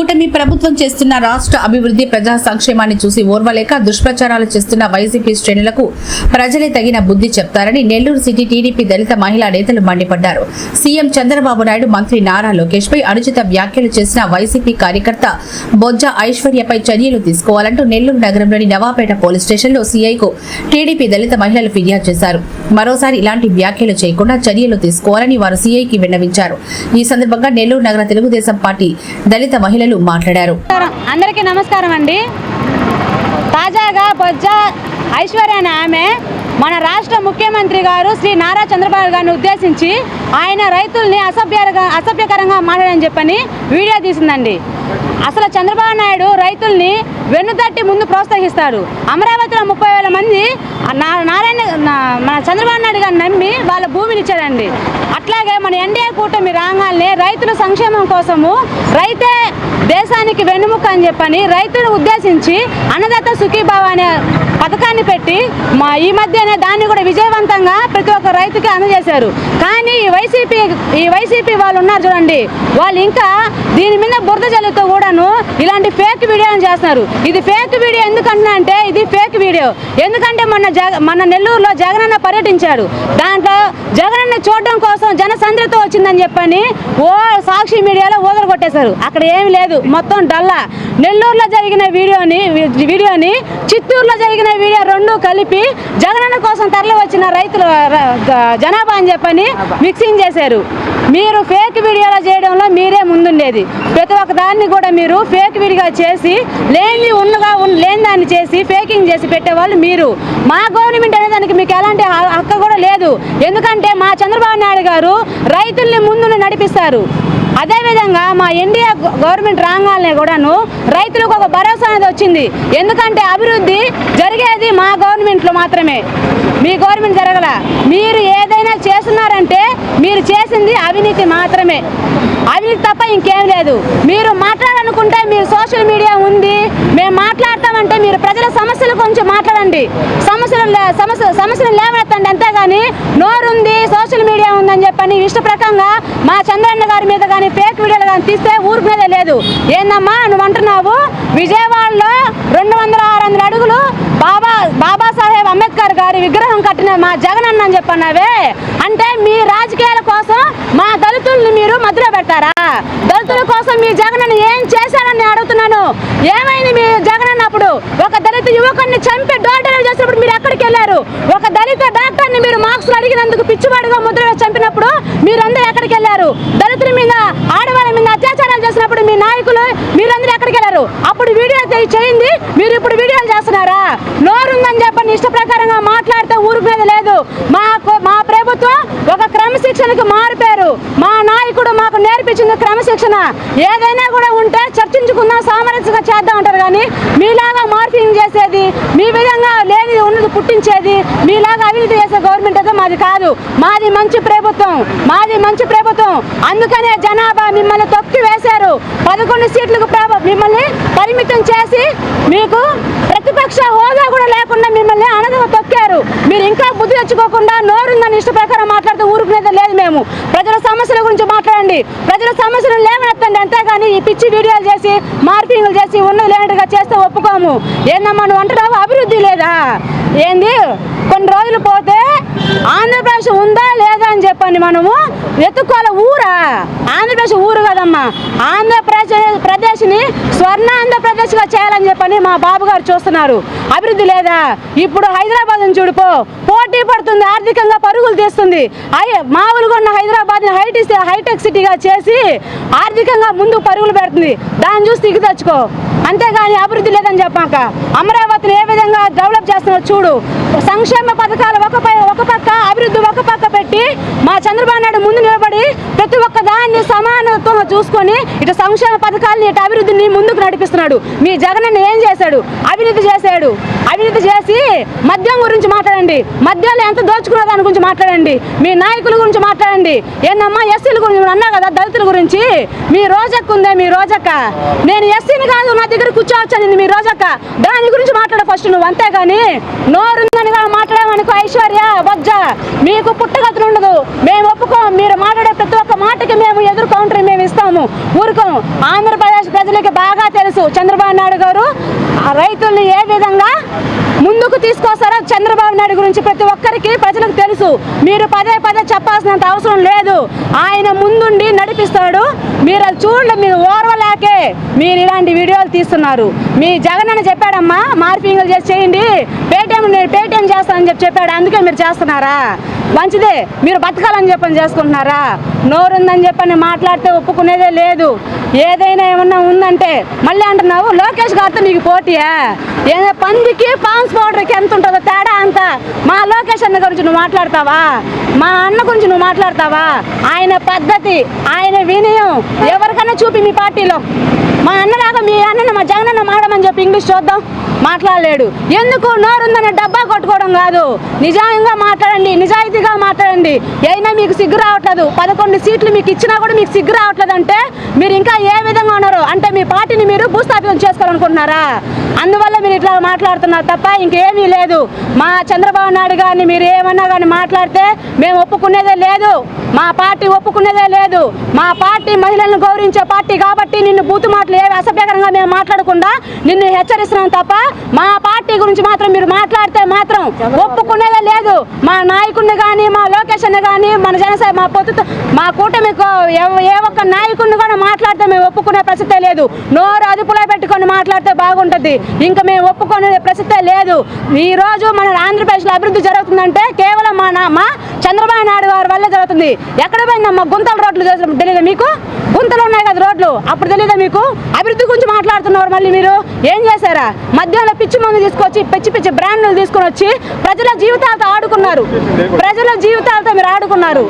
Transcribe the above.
కూటమి ప్రభుత్వం చేస్తున్న రాష్ట్ర అభివృద్ధి ప్రజా సంక్షేమాన్ని చూసి ఓర్వలేక దుష్ప్రచారాలు చేస్తున్న వైసీపీ శ్రేణులకు ప్రజలే తగిన బుద్ధి చెప్తారని నెల్లూరు సిటీ టీడీపీ దళిత మహిళా నేతలు మండిపడ్డారు. సీఎం చంద్రబాబు నాయుడు, మంత్రి నారా లోకేష్ పై అనుచిత వ్యాఖ్యలు చేసిన వైసీపీ కార్యకర్త బొజ్జ ఐశ్వర్యపై చర్యలు తీసుకోవాలంటూ నెల్లూరు నగరంలోని నవాపేట పోలీస్ స్టేషన్లో సీఐకు టీడీపీ దళిత మహిళలు ఫిర్యాదు చేశారు. మరోసారి ఇలాంటి వ్యాఖ్యలు చేయకుండా చర్యలు తీసుకోవాలని వారు సీఐకి విన్నవించారు. ఈ సందర్భంగా నెల్లూరు నగర తెలుగుదేశం పార్టీ దళిత మహిళలు మాట్లాడారు. అందరికీ నమస్కారం అండి. తాజాగా బొజ్జ ఐశ్వర్య అనే ఆమె మన రాష్ట్ర ముఖ్యమంత్రి గారు శ్రీ నారా చంద్రబాబు గారిని ఉద్దేశించి ఆయన రైతుల్ని అసభ్యకరంగా మాట్లాడని చెప్పని వీడియో తీసిందండి. అసలు చంద్రబాబు నాయుడు రైతుల్ని వెన్నుతట్టి ముందు ప్రోత్సహిస్తాడు. అమరావతిలో 30,000 మంది మన చంద్రబాబు నాయుడు గారిని నమ్మి వాళ్ళ భూమిని ఇచ్చారండి. అట్లాగే మన ఎన్డీఏ కూటమి రాగానే రైతుల సంక్షేమం కోసము రైతే దేశానికి వెన్నుముక అని చెప్పని రైతులను ఉద్దేశించి అన్నదాత సుఖీభావ అనే పథకాన్ని పెట్టి ఈ మధ్యనే దాన్ని కూడా విజయవంతంగా ప్రతి ఒక్క రైతుకి అందజేశారు. కానీ ఈ వైసీపీ వాళ్ళు ఉన్నారు చూడండి, వాళ్ళు ఇంకా దీని మీద బురద జల్లుతో కూడాను ఇలాంటి ఫేక్ వీడియోని చేస్తున్నారు. ఇది ఫేక్ వీడియో ఎందుకంటున్నా అంటే ఇది ఫేక్ వీడియో. ఎందుకంటే మన నెల్లూరులో జగనన్న పర్యటించాడు. దాంట్లో జగనన్న చూడడం కోసం జనసంద్రత వచ్చిందని చెప్పని సాక్షి మీడియాలో ఊదలు కొట్టేశారు. అక్కడ ఏమి లేదు, మొత్తం డల్లా. నెల్లూరులో జరిగిన వీడియోని చిత్తూరులో జరిగిన వీడియో రెండు కలిపి జగనన్న కోసం తరలి వచ్చిన రైతుల జనాభా అని చెప్పని మిక్సింగ్ చేశారు. మీరు ఫేక్ వీడియోలో చేయడంలో మీరే ముందుండేది. ప్రతి ఒక్క దాన్ని కూడా మీరు ఫేక్ వీడియో చేసి లేని దాన్ని చేసి ఫేకింగ్ చేసి పెట్టేవాళ్ళు మీరు. మా గవర్నమెంట్ అనే దానికి మీకు ఎలాంటి హక్కు కూడా లేదు. ఎందుకంటే మా చంద్రబాబు నాయుడు గారు రైతుల్ని ముందు నడిపిస్తారు. అదేవిధంగా మా ఎన్డీఏ గవర్నమెంట్ రాగానే కూడాను రైతులకు ఒక భరోసా అనేది వచ్చింది. ఎందుకంటే అభివృద్ధి జరిగేది మా గవర్నమెంట్లో మాత్రమే, మీ గవర్నమెంట్ జరగల. మీరు ఏదైనా చేస్తున్నారంటే మీరు చేసింది అవినీతి మాత్రమే, అవినీతి తప్ప ఇంకేం లేదు. మీరు మాట్లాడాలనుకుంటే మీరు సోషల్ మీడియా ఉంది, మేము మాట్లాడతామంటే మీరు ప్రజల సమస్యల గురించి మాట్లాడండి, సమస్యలు లేవనెత్తండి. అంతేగాని నోరుంది సోషల్ మీడియా ఉందని చెప్పని ఇష్టప్రకంగా మా చంద్రన్న గారి మీద కానీ ఫేక్ వీడియోలు కానీ తీస్తే ఊరికి మీదే లేదు. ఏందమ్మా నువ్వు అంటున్నావు విజయవాడలో 200-600 అడుగులు బాబాసాహెబ్ అంబేద్కర్ గారి విగ్రహం కట్టిన మా జగనన్న అని చెప్పన్నావే, అంటే మీ రాజకీయాల కోసం మా దళితుల్ని మీరు మధ్యలో పెడతారా? దళితుల కోసం మీ జగనన్న ఏం చేశారని అడుగుతున్నాను. ఏమైంది మీ జగనన్న? అప్పుడు ఒక దళిత యువకుడిని చంపి డోర్ డెలివరీ చేసినప్పుడు మీరు ఎక్కడికి వెళ్ళారు? ఒక దళిత డాక్టర్ని మీరు మార్క్స్లు అడిగినందుకు పిచ్చివాడిగా ముద్ర వేసి చంపినప్పుడు మీరందరూ ఎక్కడికి వెళ్ళారు? దళితుల మీద ఆడవాళ్ళ మీద అత్యాచారాలు చేసినప్పుడు మీ నాయకులు మీరందరూ ఎక్కడికి వెళ్ళారు? అప్పుడు వీడియో చేయింది, మీరు ఇప్పుడు వీడియోలు చేస్తున్నారా? నోరుందని చెప్పని ఇష్ట ప్రకారంగా మాట్లాడితే ఊరికి మీద లేదు. మా ప్రభుత్వం ఒక క్రమశిక్షణకు మారిపోయారు. మా నాయకుడు మాకు నేర్పించింది క్రమశిక్షణ. ఏదైనా కూడా ఉంటే చర్చించుకుందాం, సామరస్యంగా చేద్దాం అంటారు. కానీ మీలాగా మార్పింగ్ చేసేది, మీ విధంగా లేనిది ఉన్నది పుట్టించేది, మీలాగా అవినీతి చేసే గవర్నమెంట్ అయితే మాది కాదు. మాది మంచి ప్రభుత్వం. అందుకనే జనాభా మిమ్మల్ని తొక్కి వేశారు. 11 సీట్లకు మిమ్మల్ని పరిమితం చేసి మీకు ప్రతిపక్ష హోదా కూడా లేకుండా మిమ్మల్ని అనగా తొక్కారు. మీరు ఇంకా బుద్ధి తెచ్చుకోకుండా నోరుందని ఇష్ట ప్రకారం మాట్లాడితే ఊరుకునేది లేదు. మేము ప్రజల సమస్యల గురించి మాట్లాడండి, ప్రజల సమస్యలు లేవనెత్తండి. అంతేగాని ఈ పిచ్చి వీడియోలు చేసి మార్పింగ్లు చేసి ఉన్నది లేనట్టుగా చేస్తే ఒప్పుకోము. ఏందమ్మా నువ్వు అంటున్నావు అభివృద్ధి లేదా? ఏంది కొన్ని రోజులు పోతే ఆంధ్రప్రదేశ్ ఉందా లేదా అని చెప్పండి మనము వెతుక్కోవాలి. ఊరా? ఆంధ్రప్రదేశ్ ఊరు కదమ్మా. ఆంధ్రప్రదేశ్ని స్వర్ణ ఆంధ్రప్రదేశ్గా చేయాలని చెప్పని మా బాబు గారు చూస్తున్నారు. అభివృద్ధి లేదా? ఇప్పుడు హైదరాబాద్ చూడిపో, పోటీ పడుతుంది, ఆర్థికంగా పరుగులు తీస్తుంది. మామూలుగా ఉన్న హైదరాబాద్ని హైటెక్ సిటీగా చేసి ఆర్థికంగా ముందు పరుగులు పెడుతుంది. దాన్ని చూసి దిగి తెచ్చుకో. అంతేగాని అభివృద్ధి లేదని చెప్పాక అమరావతిని ఏ విధంగా డెవలప్ చేస్తున్నారో చూడు. సంక్షేమ పథకాలు ఒక పక్క, అభివృద్ధి ఒక పక్క పెట్టి మా చంద్రబాబు నాయుడు ముందు నిలబడి ప్రతి ఒక్క దాన్ని సమానత్వంగా చూసుకొని ఇటు సంక్షేమ పథకాలని ఇటు అభివృద్ధిని ముందుకు నడిపిస్తున్నాడు. మీ జగనన్న ఏం చేశాడు? అవినీతి చేశాడు. అవినీతి చేసి మద్యం గురించి మాట్లాడండి, మద్యంలో ఎంత దోచుకున్న దాని గురించి మాట్లాడండి, మీ నాయకుల గురించి మాట్లాడండి. ఏందమ్మా ఎస్సీల గురించి అన్నా కదా, దళితుల గురించి మీ రోజక్క ఉందే? మీ రోజక్క నేను ఎస్సీని కాదు, నా దగ్గర కూర్చోవచ్చని మీ రోజక్క దాని గురించి మాట్లాడ ఫస్ట్ నువ్వు. అంతేగాని నోరుందని మాట్లాడమనుకో ఐశ్వర్య బొజ్జ, మీకు పుట్టగతులు ఉండదు. మేము ఒప్పుకోం. మీరు మాట్లాడే ప్రతి ఒక్క మాటకి మేము ఎదురు కౌంటర్ మేము ఇస్తాము, ఊరుకోం. ఆంధ్రప్రదేశ్ ప్రజలకి బాగా తెలుసు చంద్రబాబు నాయుడు గారు ఆ రైతుల్ని ఏ విధంగా ముందుకు తీసుకొస్తారో చంద్రబాబు నాయుడు గురించి ప్రతి ఒక్కరికి ప్రజలకు తెలుసు. మీరు పదే పదే చెప్పాల్సినంత అవసరం లేదు. ఆయన ముందుండి నడిపిస్తాడు. మీరు అది చూడండి. మీరు ఓర్వలేకే మీరు ఇలాంటి వీడియోలు తీస్తున్నారు. మీ జగన్ అని చెప్పాడమ్మా, మార్పింగ్లు చేసి చేయండి, నేను పేటీఎం చేస్తానని చెప్పాడు. అందుకే మీరు చేస్తున్నారా? మంచిదే. మీరు బతకాలని చెప్పని చేసుకుంటున్నారా? నోరుందని చెప్పని మాట్లాడితే ఒప్పుకునేదే లేదు. ఏదైనా ఏమన్నా ఉందంటే మళ్ళీ అంటున్నావు లోకేష్ గారితో నీకు పోటీయా? ఏదో పందికి పాన్స్ పౌడర్కి ఎంత ఉంటుందో తేడా అంత. మా లోకేష్ అన్న గురించి నువ్వు మాట్లాడతావా? మా అన్న గురించి నువ్వు మాట్లాడతావా? ఆయన పద్ధతి, ఆయన వినయం ఎవరికైనా చూపి మీ పార్టీలో. మా అన్నలాగా మీ అన్న మా జగన్ అన్న మాడమని చెప్పి ఇంగ్లీష్ చూద్దాం. మాట్లాడలేడు. ఎందుకు? నోరుందని డబ్బా కొట్టుకోవడం కాదు. నిజంగా మాట్లాడండి, నిజాయితీగా మాట్లాడండి. అయినా మీకు సిగ్గు రావట్లేదు. 11 సీట్లు మీకు ఇచ్చినా కూడా మీకు సిగ్గు రావట్లేదు అంటే మీరు ఇంకా ఏ విధంగా ఉన్నారు అంటే మీ పార్టీని మీరు భూస్థాపితం చేసుకోవాలనుకుంటున్నారా? అందువల్ల మీరు ఇట్లా మాట్లాడుతున్నారు తప్ప ఇంకేమీ లేదు. మా చంద్రబాబు నాయుడు గారిని మీరు ఏమన్నా కానీ మాట్లాడితే మేము ఒప్పుకునేదే లేదు. మా పార్టీ ఒప్పుకునేదే లేదు. మా పార్టీ మహిళలను గౌరవించే పార్టీ కాబట్టి నిన్ను బూతు మాటలు ఏవి అసభ్యకరంగా మేము మాట్లాడకుండా నిన్ను హెచ్చరిస్తున్నాం తప్ప మా పార్టీ గురించి మాత్రం మీరు మాట్లాడితే మాత్రం ఒప్పుకునేదే లేదు. మా నాయకుడిని కానీ మా లోకేష్ అన్న కానీ మన జనసేన మా పొత్తు మా కూటమి ఏ ఒక్క నాయకుడిని కూడా మాట్లాడితే మేము ఒప్పుకునే ప్రసక్తే లేదు. నోరు అదుపులో పెట్టుకొని మాట్లాడితే బాగుంటుంది. ఇంకా మేము ఒప్పుకునే ప్రసక్తే లేదు. ఈ రోజు మన ఆంధ్రప్రదేశ్లో అభివృద్ధి జరుగుతుందంటే కేవలం మా చంద్రబాబు నాయుడు గారి వల్ల జరుగుతుంది. ఎక్కడ పోయిందమ్మా గుంతల రోడ్లు తెలియదా మీకు? గుంతలు ఉన్నాయి కదా రోడ్లు, అప్పుడు తెలియదా మీకు? అభివృద్ధి గురించి మాట్లాడుతున్నారు. మళ్ళీ మీరు ఏం చేశారా? మధ్యలో పిచ్చి మందు తీసుకొచ్చి పిచ్చి బ్రాండ్లు తీసుకొని వచ్చి ప్రజల జీవితాలతో ఆడుకున్నారు. ప్రజల జీవితాలతో మీరు ఆడుకున్నారు.